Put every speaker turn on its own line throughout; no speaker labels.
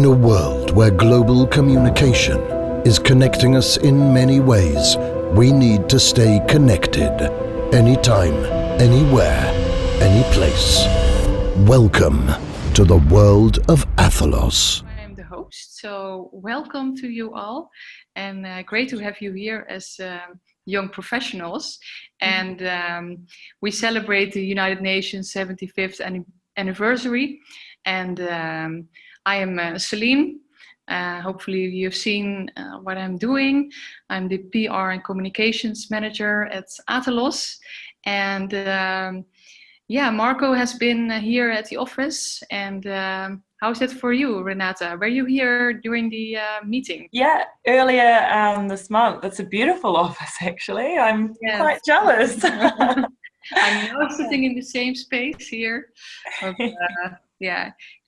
In a world where global communication is connecting us in many ways, we need to stay connected. Anytime, anywhere, any place. Welcome to the world of Athalos.
I am the host, so welcome to you all, and great to have you here as young professionals. And we celebrate the United Nations 75th anniversary, and I am Celine. Hopefully you've seen what I'm doing. I'm the PR and Communications Manager at Athalos, and Marco has been here at the office. And how's it for you, Renata? Were you here during the meeting?
Yeah, earlier this month. It's a beautiful office, actually. I'm quite jealous.
I'm now sitting in the same space here. But,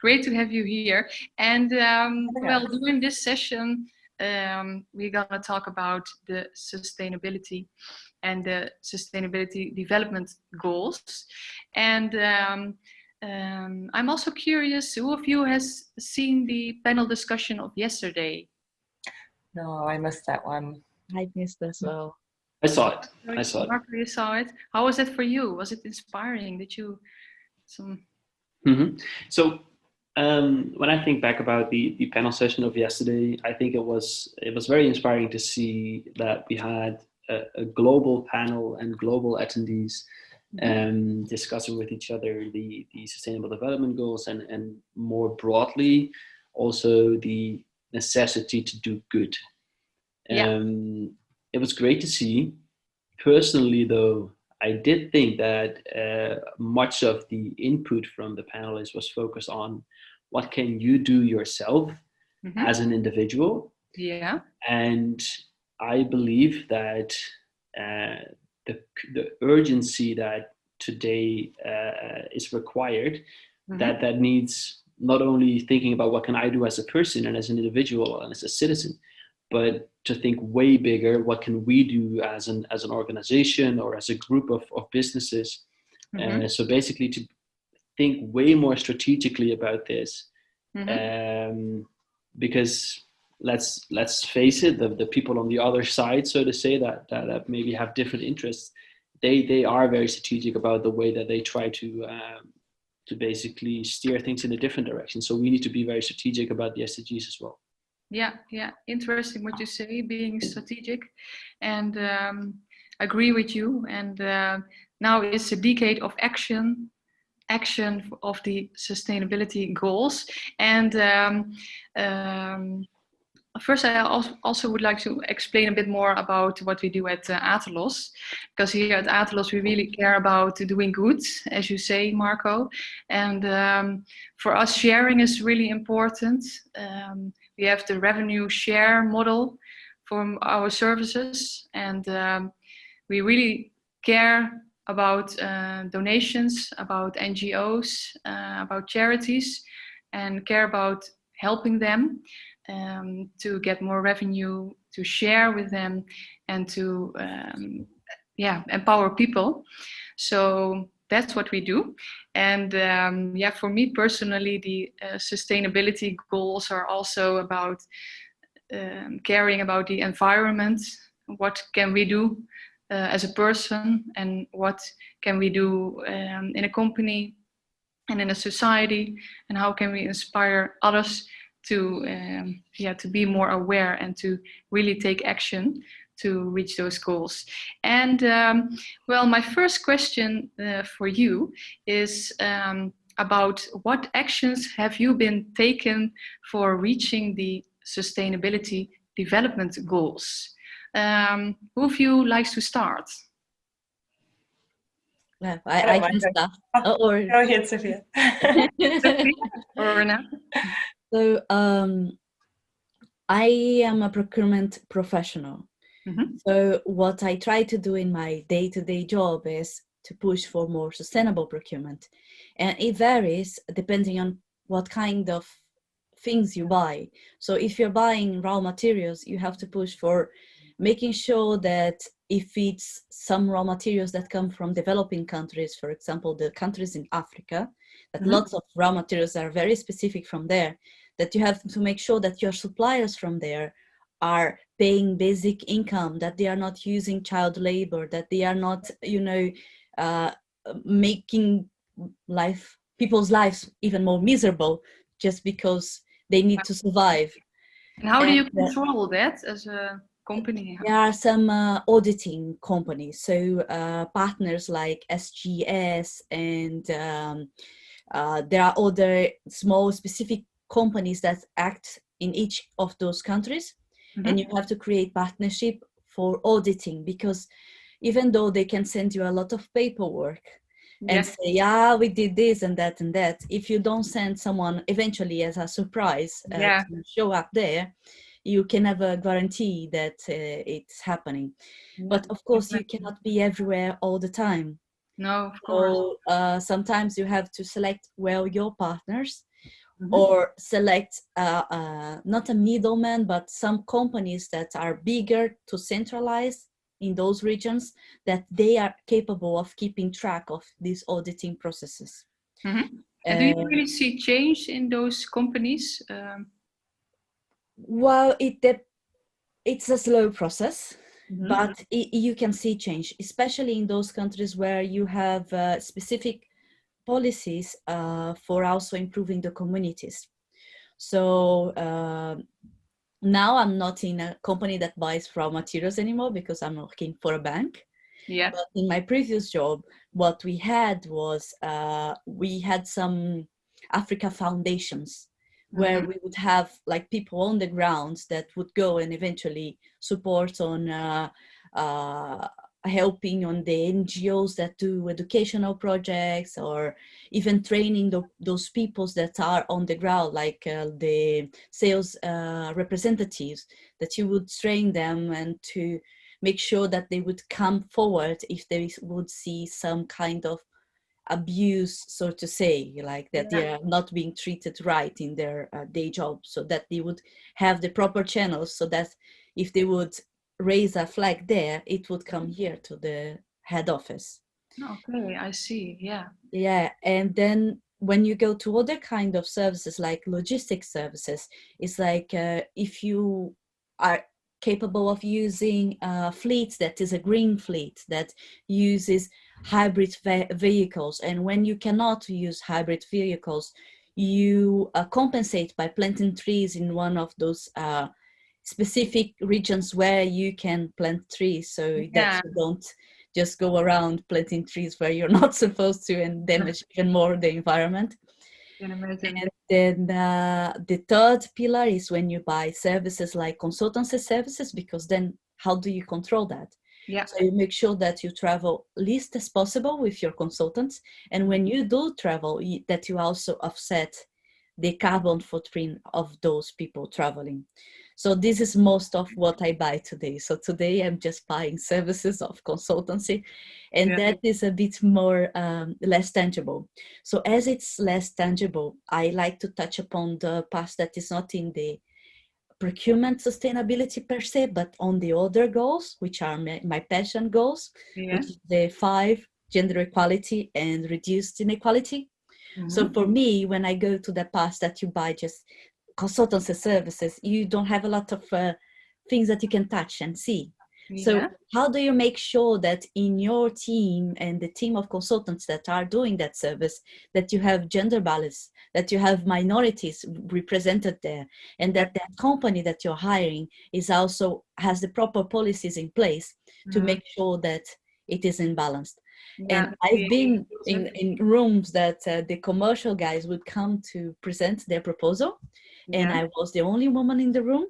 great to have you here. And during this session, we're gonna talk about the sustainability and the sustainability development goals. And I'm also curious, who of you has seen the panel discussion of yesterday?
No, I missed that one.
I missed as well.
I saw it.
Marco, you saw it. How was it for you? Was it inspiring? Did you some?
So when I think back about the panel session of yesterday, I think it was very inspiring to see that we had a global panel and global attendees discussing with each other the sustainable development goals and more broadly also the necessity to do good. It was great to see. Personally, though, I did think that much of the input from the panelists was focused on what can you do yourself as an individual.
Yeah. And
I believe that the urgency that today is required, that needs not only thinking about what can I do as a person and as an individual and as a citizen, but to think way bigger, what can we do as an organization or as a group of businesses? So basically to think way more strategically about this, because let's face it, the people on the other side, so to say, that maybe have different interests, they are very strategic about the way that they try to basically steer things in a different direction. So we need to be very strategic about the SDGs as well.
Yeah, interesting what you say, being strategic, and agree with you. And now it's a decade of action of the sustainability goals. And first, I also would like to explain a bit more about what we do at Athalos, because here at Athalos we really care about doing good, as you say, Marco. And for us, sharing is really important. We have the revenue share model for our services, and we really care about donations, about NGOs, about charities, and care about helping them to get more revenue, to share with them, and to empower people. So that's what we do. And for me personally, the sustainability goals are also about caring about the environment. What can we do as a person, and what can we do in a company and in a society, and how can we inspire others to be more aware and to really take action to reach those goals. And my first question for you is about what actions have you been taken for reaching the sustainability development goals? Who of you likes to start?
Well, I can start. Or
go ahead, Sophia.
Or Renata?
So I am a procurement professional. So what I try to do in my day-to-day job is to push for more sustainable procurement. And it varies depending on what kind of things you buy. So if you're buying raw materials, you have to push for making sure that if it's some raw materials that come from developing countries, for example, the countries in Africa, that lots of raw materials are very specific from there, that you have to make sure that your suppliers from there are paying basic income, that they are not using child labor, that they are not, making people's lives even more miserable just because they need to survive.
And how do you control that as a company?
There are some auditing companies, so partners like SGDs, and there are other small specific companies that act in each of those countries, and you have to create partnership for auditing, because even though they can send you a lot of paperwork and say, yeah, we did this and that and that, if you don't send someone eventually as a surprise to show up there, you can never guarantee that it's happening. But of course, you cannot be everywhere all the time.
No, of course.
So sometimes you have to select well your partners, or select not a middleman, but some companies that are bigger to centralize in those regions, that they are capable of keeping track of these auditing processes.
And do you really see change in those companies?
Well, it's a slow process, but you can see change, especially in those countries where you have specific policies for also improving the communities. So now I'm not in a company that buys raw materials anymore, because I'm working for a bank.
Yeah.
But in my previous job, what we had was we had some Africa foundations where we would have like people on the ground that would go and eventually support on helping on the NGOs that do educational projects, or even training those peoples that are on the ground, like the sales representatives, that you would train them and to make sure that they would come forward if they would see some kind of abuse, so to say, like that they are not being treated right in their day job, so that they would have the proper channels, so that if they would raise a flag there, it would come here to the head office.
Okay, I see.
Yeah. And then when you go to other kind of services like logistics services, it's like if you are capable of using fleets that is a green fleet that uses hybrid vehicles, and when you cannot use hybrid vehicles, you compensate by planting trees in one of those specific regions where you can plant trees, so that you don't just go around planting trees where you're not supposed to and damage even more the environment. And then the third pillar is when you buy services like consultancy services, because then how do you control that? So you make sure that you travel least as possible with your consultants, and when you do travel, that you also offset the carbon footprint of those people traveling. So this is most of what I buy today. So today I'm just buying services of consultancy, and that is a bit more less tangible. So as it's less tangible, I like to touch upon the part that is not in the procurement sustainability per se, but on the other goals, which are my passion goals, which is the 5 gender equality and reduced inequality. So for me, when I go to the path that you buy just consultancy services, you don't have a lot of things that you can touch and see. So how do you make sure that in your team and the team of consultants that are doing that service, that you have gender balance, that you have minorities represented there, and that that company that you're hiring is also has the proper policies in place to make sure that it is in balance. And I've been in rooms that the commercial guys would come to present their proposal, and I was the only woman in the room,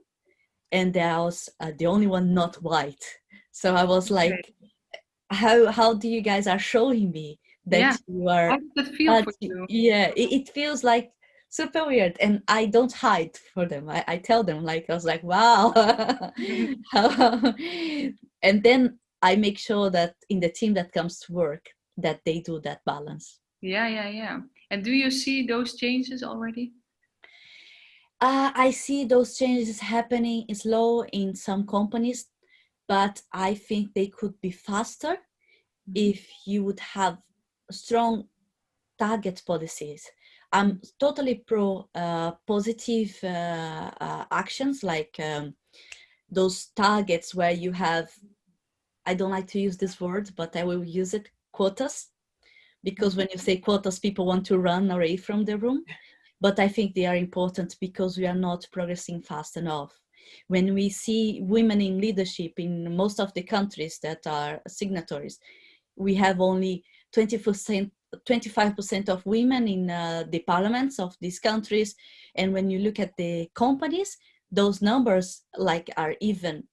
and I was the only one not white. So I was like, how do you guys are showing me that you are?
How does it feel for you?
Yeah, it feels like super weird, and I don't hide for them. I tell them, like, I was like, wow. And then I make sure that in the team that comes to work, that they do that balance.
Yeah. And do you see those changes already?
I see those changes happening slow in some companies, but I think they could be faster if you would have strong target policies. I'm totally pro positive actions, like those targets where you have, I don't like to use this word, but I will use it, quotas, because when you say quotas, people want to run away from the room. But I think they are important because we are not progressing fast enough. When we see women in leadership in most of the countries that are signatories, we have only 25% of women in the parliaments of these countries. And when you look at the companies, those numbers like are even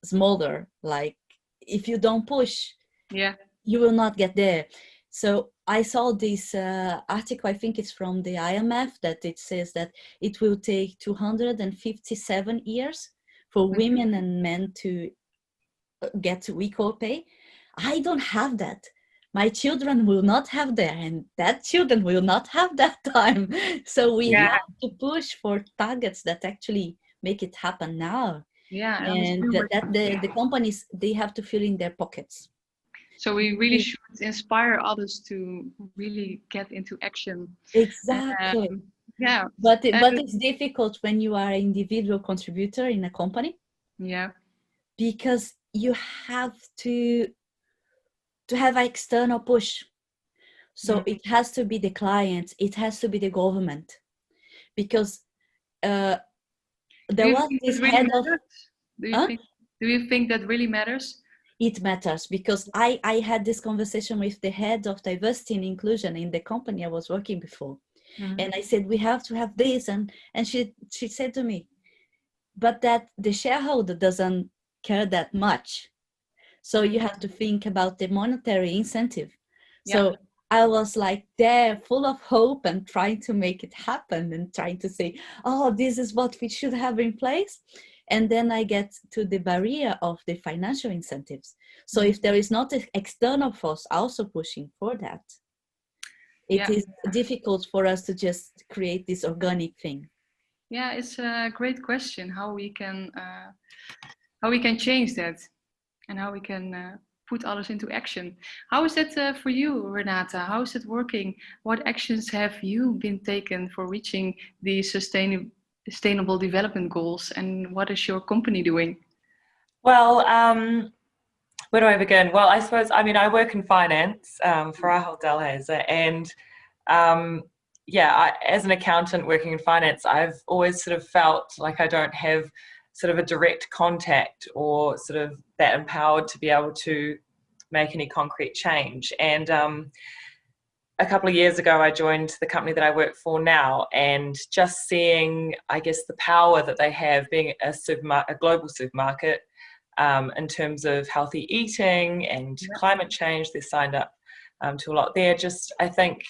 smaller. Like if you don't push, you will not get there. So I saw this article, I think it's from the IMF, that it says that it will take 257 years for women and men to get equal pay. I don't have that. My children will not have that, and that children will not have that time. So we have to push for targets that actually make it happen now. And that the companies, they have to fill in their pockets.
So we really should inspire others to really get into action.
Exactly. But it's difficult when you are an individual contributor in a company.
Yeah.
Because you have to have an external push. So it has to be the client, it has to be the government. Because there was this head of...
Do you think that really matters?
It matters, because I had this conversation with the head of diversity and inclusion in the company I was working before. And I said, we have to have this. And she said to me, but that the shareholder doesn't care that much. So you have to think about the monetary incentive. So I was like there full of hope and trying to make it happen and trying to say, oh, this is what we should have in place. And then I get to the barrier of the financial incentives. So if there is not an external force also pushing for that, it is difficult for us to just create this organic thing.
Yeah, it's a great question how we can change that and how we can put others into action. How is that for you, Renata? How is it working? What actions have you been taken for reaching the sustainable development goals, and what is your company doing?
Well, where do I begin? Well, I suppose, I mean, I work in finance for Ahold Delhaize, and as an accountant working in finance, I've always sort of felt like I don't have sort of a direct contact or sort of that empowered to be able to make any concrete change. And a couple of years ago, I joined the company that I work for now, and just seeing, I guess, the power that they have being a global supermarket in terms of healthy eating and climate change. They're signed up to a lot there. Just, I think,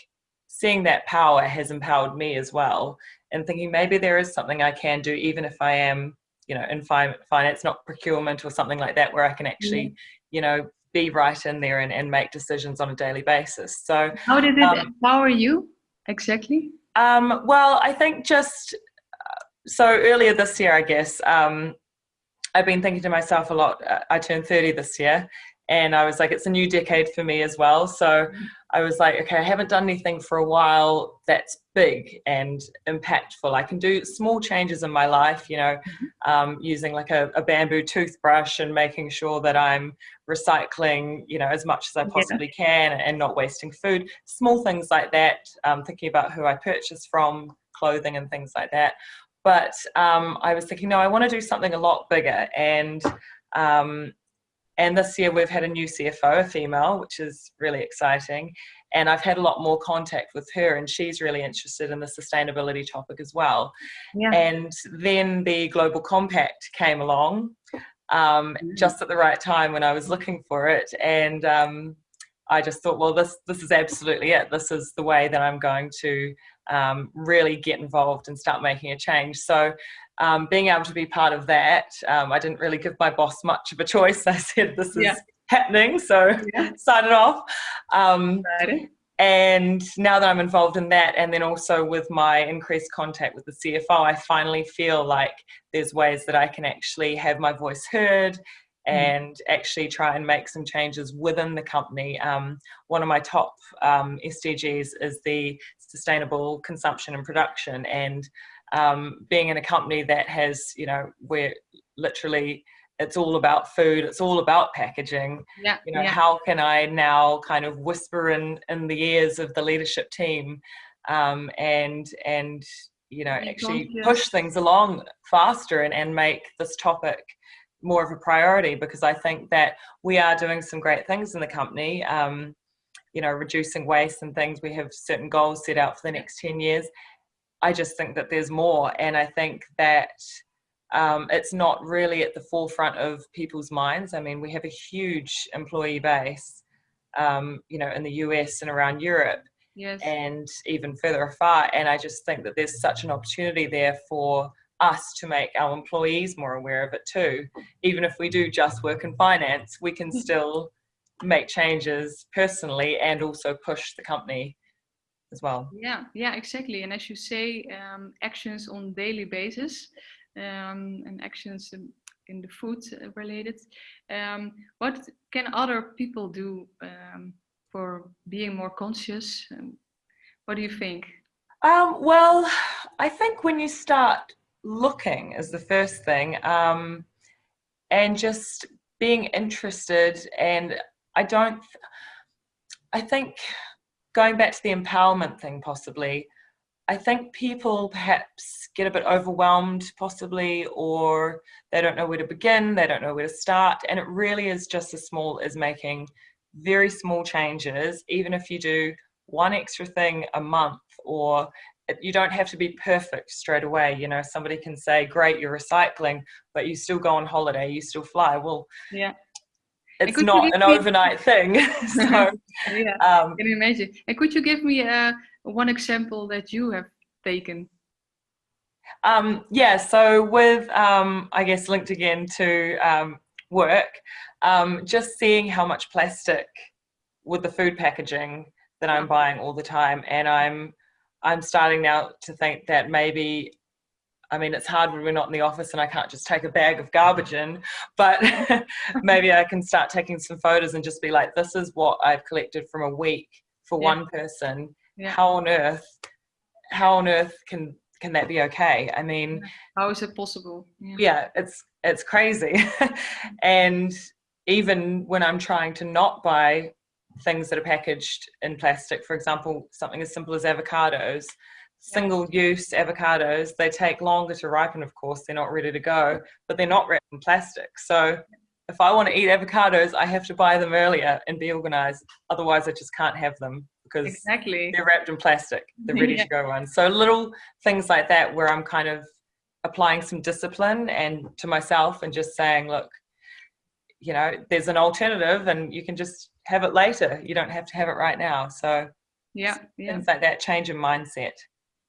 seeing that power has empowered me as well, and thinking maybe there is something I can do, even if I am, in finance, not procurement or something like that, where I can actually, be right in there and make decisions on a daily basis. So
how did it empower you exactly?
Well, I think just so earlier this year, I guess, I've been thinking to myself a lot. I turned 30 this year, and I was like, it's a new decade for me as well. So I was like, okay, I haven't done anything for a while that's big and impactful. I can do small changes in my life, using like a bamboo toothbrush and making sure that I'm recycling, as much as I possibly can and not wasting food. Small things like that, thinking about who I purchase from, clothing and things like that. But I was thinking, no, I want to do something a lot bigger. And this year we've had a new CFO, a female, which is really exciting. And I've had a lot more contact with her, and she's really interested in the sustainability topic as well. Yeah. And then the Global Compact came along just at the right time when I was looking for it. And I just thought, well, this is absolutely it. This is the way that I'm going to really get involved and start making a change. So being able to be part of that, I didn't really give my boss much of a choice. I said, this is happening, so sign it off. And now that I'm involved in that, and then also with my increased contact with the CFO, I finally feel like there's ways that I can actually have my voice heard and actually try and make some changes within the company. One of my top SDGs is the sustainable consumption and production, and being in a company that has, you know, where literally it's all about food, it's all about packaging. You know, how can I now kind of whisper in the ears of the leadership team, and you know, actually push things along faster and make this topic more of a priority, because I think that we are doing some great things in the company, you know, reducing waste and things. We have certain goals set out for the next 10 years. I just think that there's more, and I think that it's not really at the forefront of people's minds. I mean, we have a huge employee base, you know, in the US and around Europe, and even further afar. And I just think that there's such an opportunity there for us to make our employees more aware of it too. Even if we do just work in finance, we can still make changes personally and also push the company as well.
Yeah, exactly. And as you say, actions on daily basis, and actions in the food related. What can other people do for being more conscious? What do you think?
Well, I think when you start looking is the first thing, and just being interested. And I think going back to the empowerment thing, possibly, I think people perhaps get a bit overwhelmed, possibly, or they don't know where to begin, they don't know where to start. And it really is just as small as making very small changes, even if you do one extra thing a month, or you don't have to be perfect straight away. You know, somebody can say, great, you're recycling, but you still go on holiday, you still fly. Well, it's not an overnight thing. So,
I can imagine. And could you give me one example that you have taken?
So with, I guess linked again to work, just seeing how much plastic with the food packaging that I'm buying all the time. And I'm starting now to think that maybe, I mean, it's hard when we're not in the office and I can't just take a bag of garbage in, but maybe I can start taking some photos and just be like, this is what I've collected from a week for one person. How on earth can that be okay? I mean,
how is it possible?
It's crazy. And even when I'm trying to not buy things that are packaged in plastic, for example, something as simple as avocados, single-use avocados, they take longer to ripen, of course, they're not ready to go, but they're not wrapped in plastic. So if I want to eat avocados, I have to buy them earlier and be organized. Otherwise, I just can't have them because they're wrapped in plastic, the ready-to-go ones. So little things like that where I'm kind of applying some discipline and to myself and just saying, look, you know, there's an alternative and you can just have it later. You don't have to have it right now. So things like that, change in mindset,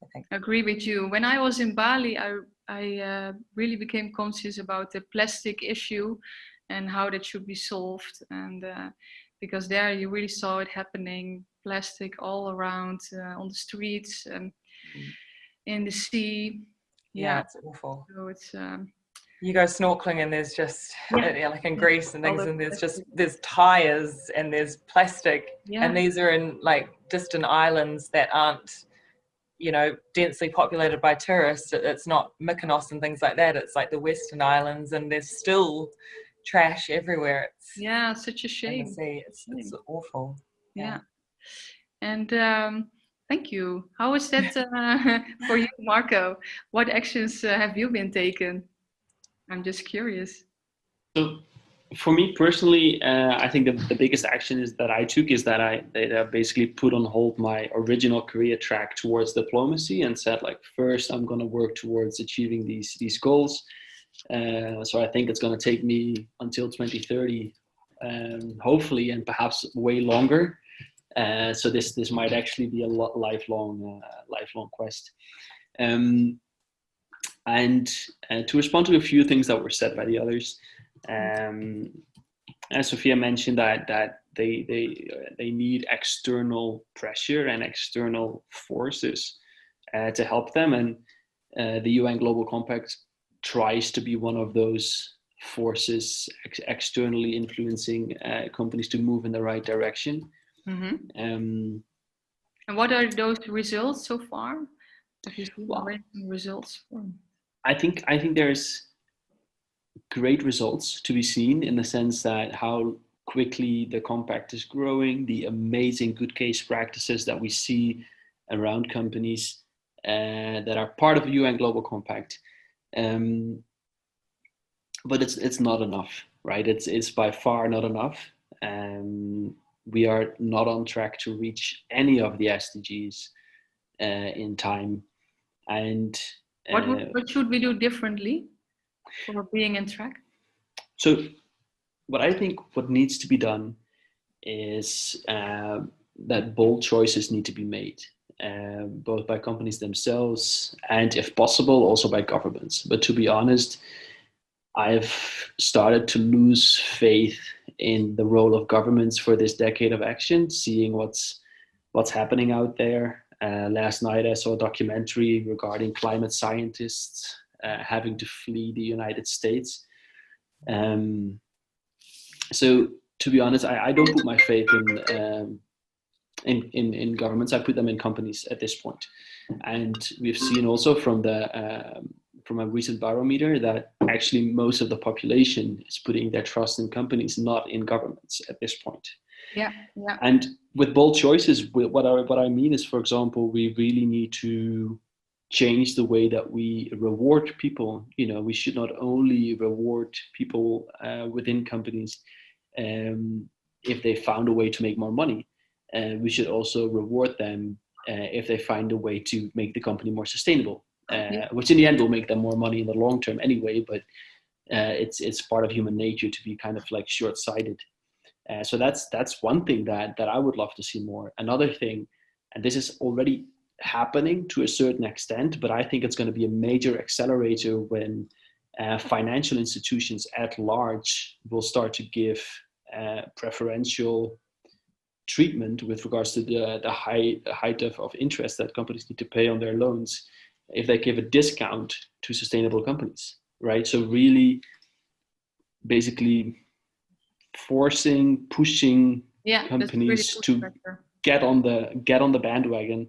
I think.
I agree with you. When I was in Bali, I really became conscious about the plastic issue and how that should be solved. And because there you really saw it happening, plastic all around on the streets and in the sea.
It's awful.
So it's
you go snorkeling and there's just like in Greece and things, and there's tires and there's plastic, and these are in like distant islands that aren't, you know, densely populated by tourists. It's not Mykonos and things like that. It's like the Western Islands, and there's still trash everywhere. It's
such a shame.
It's awful.
And thank you. How is that for you, Marco? What actions have you been taken? I'm just curious.
So for me personally, I think the biggest action that I took is that I basically put on hold my original career track towards diplomacy and said, like, first I'm going to work towards achieving these goals. So I think it's going to take me until 2030, hopefully, and perhaps way longer. So this might actually be a lifelong quest. And to respond to a few things that were said by the others, as Sophia mentioned, that they need external pressure and external forces to help them, and the UN Global Compact tries to be one of those forces externally influencing companies to move in the right direction.
And what are those results so far? Have you seen already some results?
I think there's great results to be seen in the sense that how quickly the compact is growing, the amazing good case practices that we see around companies that are part of the UN Global Compact. But it's not enough, right? It's by far not enough. We are not on track to reach any of the SDGs in time. And
what should we do differently for being in track?
So what I think what needs to be done is that bold choices need to be made, both by companies themselves and, if possible, also by governments. But to be honest, I've started to lose faith in the role of governments for this decade of action, seeing what's happening out there. Last night I saw a documentary regarding climate scientists having to flee the United States. So to be honest, I don't put my faith in governments. I put them in companies at this point. And we've seen also from a recent barometer that actually most of the population is putting their trust in companies, not in governments at this point.
Yeah.
And with bold choices, what I mean is, for example, we really need to change the way that we reward people. We should not only reward people within companies if they found a way to make more money. We should also reward them if they find a way to make the company more sustainable, which in the end will make them more money in the long term anyway. But it's part of human nature to be kind of like short-sighted. So that's one thing that I would love to see more. Another thing, and this is already happening to a certain extent, but I think it's going to be a major accelerator when financial institutions at large will start to give preferential treatment with regards to the height of interest that companies need to pay on their loans if they give a discount to sustainable companies, right? So really basically pushing companies to get on the bandwagon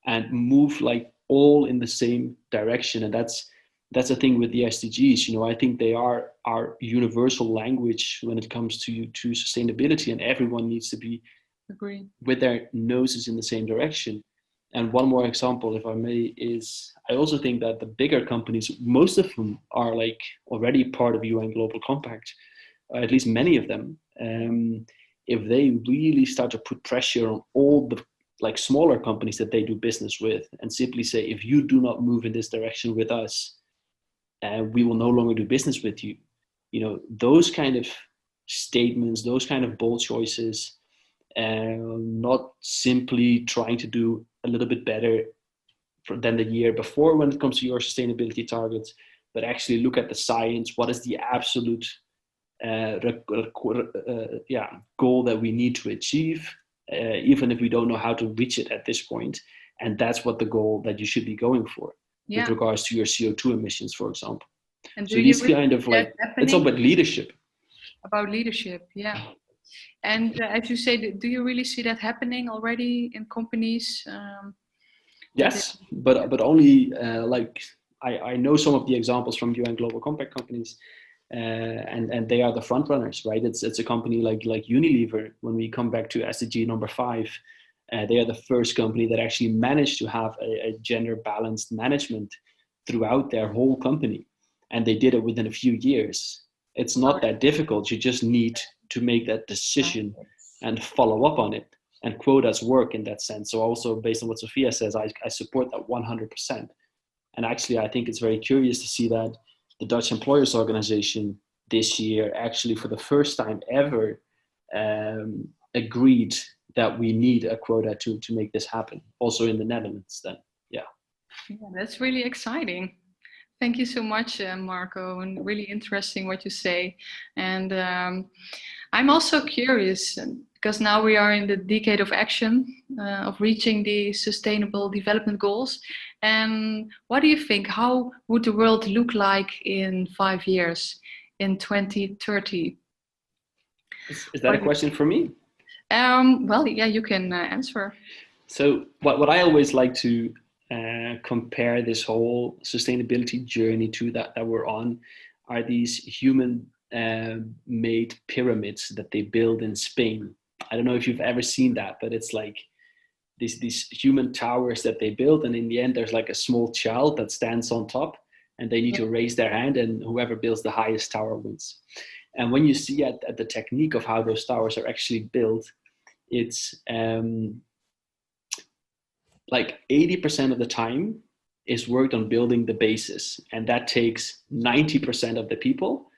and move like all in the same direction. And that's the thing with the SDGs. I think they are our universal language when it comes to sustainability, and everyone needs to be with their noses in the same direction. And one more example, if I may, is I also think that the bigger companies, most of them are like already part of UN Global Compact, at least many of them. If they really start to put pressure on all the like smaller companies that they do business with and simply say, if you do not move in this direction with us, we will no longer do business with you. Those kind of statements, those kind of bold choices, not simply trying to do a little bit better than the year before when it comes to your sustainability targets, but actually look at the science. What is the absolute goal that we need to achieve, even if we don't know how to reach it at this point? And that's what the goal that you should be going for with regards to your CO2 emissions, for example.
And
so these kind of like, it's all about leadership.
Yeah. And as you say, do you really see that happening already in companies?
Yes, but only like I know some of the examples from UN Global Compact companies, and they are the front runners, right? It's a company like Unilever. When we come back to SDG number 5, they are the first company that actually managed to have a gender balanced management throughout their whole company, and they did it within a few years. It's not that difficult. You just need to make that decision and follow up on it. And quotas work in that sense. So also based on what Sophia says, I support that 100%. And actually, I think it's very curious to see that the Dutch Employers Organization this year actually for the first time ever agreed that we need a quota to make this happen. Also in the Netherlands then, yeah.
That's really exciting. Thank you so much, Marco, and really interesting what you say. And I'm also curious, because now we are in the decade of action, of reaching the Sustainable Development Goals. And what do you think? How would the world look like in 5 years? in 2030?
Is that a question for me?
Well, yeah, you can answer.
So what I always like to compare this whole sustainability journey to that we're on are these human made pyramids that they build in Spain. I don't know if you've ever seen that, but it's like these human towers that they build, and in the end there's like a small child that stands on top, and they need to raise their hand, and whoever builds the highest tower wins. And when you see at the technique of how those towers are actually built, it's like 80% of the time is worked on building the basis, and that takes 90% of the people.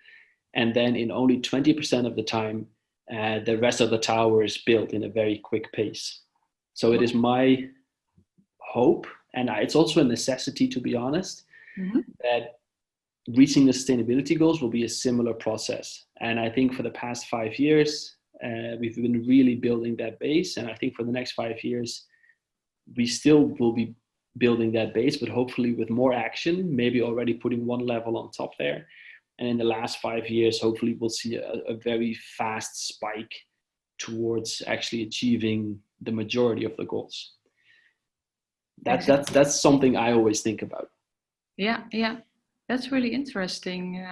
And then in only 20% of the time, the rest of the tower is built in a very quick pace. So it is my hope, and it's also a necessity, to be honest, that reaching the sustainability goals will be a similar process. And I think for the past 5 years, we've been really building that base. And I think for the next 5 years, we still will be building that base, but hopefully with more action, maybe already putting one level on top there. And in the last 5 years, hopefully we'll see a very fast spike towards actually achieving the majority of the goals. That's something I always think about.
Yeah, that's really interesting.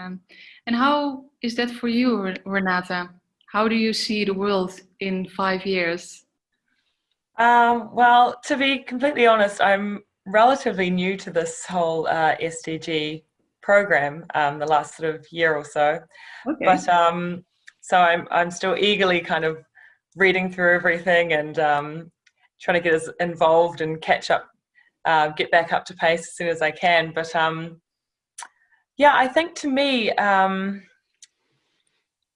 And how is that for you, Renata? How do you see the world in 5 years?
Well, to be completely honest, I'm relatively new to this whole SDG program, the last sort of year or so.
Okay.
But so I'm still eagerly kind of reading through everything and trying to get as involved and catch up, get back up to pace as soon as I can. But yeah, I think to me,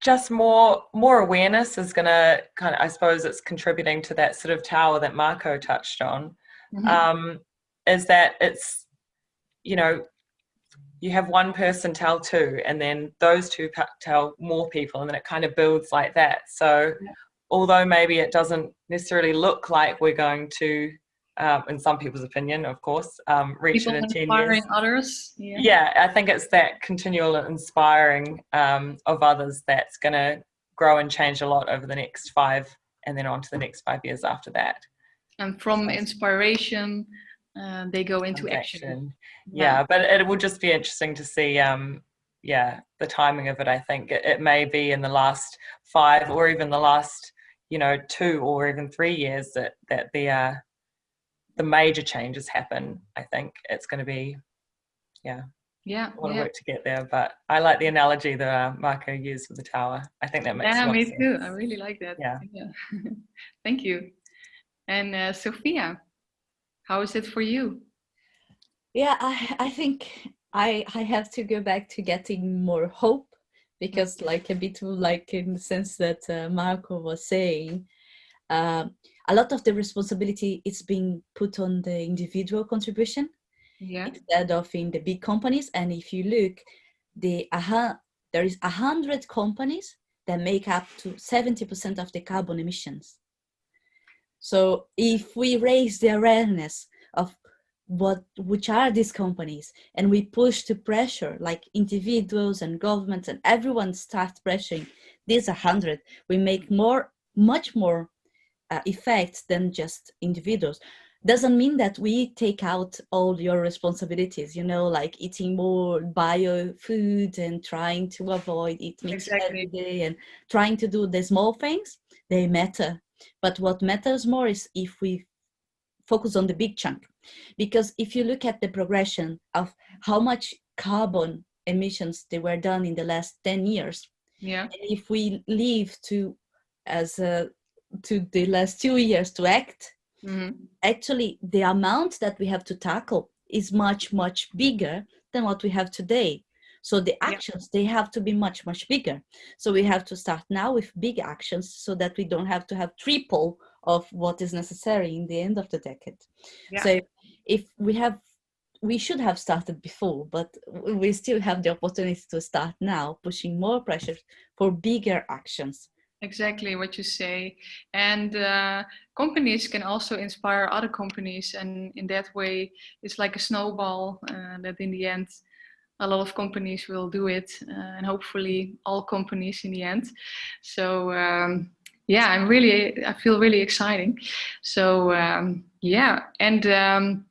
just more awareness is going to kind of, I suppose it's contributing to that sort of tower that Marco touched on, is that it's, you know, you have one person tell two, and then those two tell more people, and then it kind of builds like that. So although maybe it doesn't necessarily look like we're going to, in some people's opinion, of course, reach
People
it in 10
inspiring
years.
others.
Yeah, I think it's that continual inspiring of others that's going to grow and change a lot over the next 5, and then on to the next 5 years after that.
And from inspiration, they go into action.
Yeah, but it will just be interesting to see, the timing of it. I think it may be in the last 5 or even the last, 2 or even 3 years that the major changes happen. I think it's going to be, a lot of work to get there. But I like the analogy that Marco used with the tower. I think that makes a lot of sense.
Yeah, me too. I really like that.
Yeah.
Thank you. And Sophia, how is it for you?
Yeah, I think I have to go back to getting more hope, because like a bit like in the sense that Marco was saying, a lot of the responsibility is being put on the individual contribution instead of in the big companies. And if you look, there is 100 companies that make up to 70% of the carbon emissions. So if we raise the awareness of which are these companies, and we push the pressure, like individuals and governments and everyone starts pressuring these 100, we make much more effects than just individuals. Doesn't mean that we take out all your responsibilities, like eating more bio food and trying to avoid eat meat every day and trying to do the small things. They matter. But what matters more is if we focus on the big chunk. Because if you look at the progression of how much carbon emissions they were done in the last 10 years, and if we leave to the last 2 years to act, actually the amount that we have to tackle is much, much bigger than what we have today. So the actions, they have to be much, much bigger. So we have to start now with big actions so that we don't have to have triple of what is necessary in the end of the decade. So if we should have started before, but we still have the opportunity to start now, pushing more pressure for bigger actions.
Exactly what you say. And companies can also inspire other companies, and in that way it's like a snowball that in the end a lot of companies will do it, and hopefully all companies in the end. So yeah, I feel really exciting. So yeah, and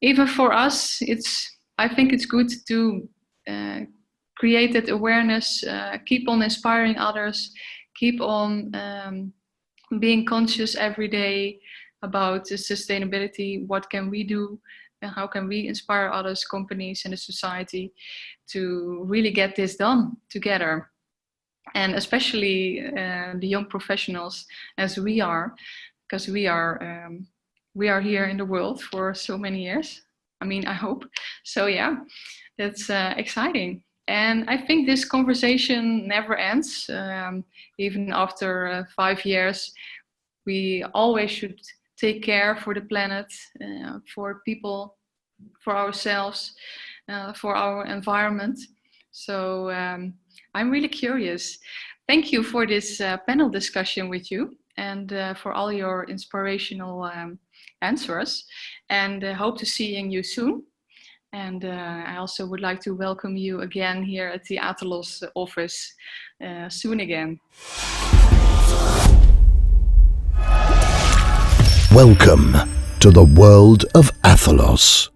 even for us, I think it's good to create that awareness, keep on inspiring others, keep on being conscious every day about sustainability. What can we do, and how can we inspire others, companies, and the society to really get this done together? And especially the young professionals, as we are, because we are here in the world for so many years. I mean, I hope. So yeah, that's exciting. And I think this conversation never ends. Even after 5 years, we always should take care for the planet, for people, for ourselves, for our environment. So I'm really curious. Thank you for this panel discussion with you, and for all your inspirational answers, and hope to seeing you soon. And I also would like to welcome you again here at the Atelos office soon again.
Welcome to the world of Athelos.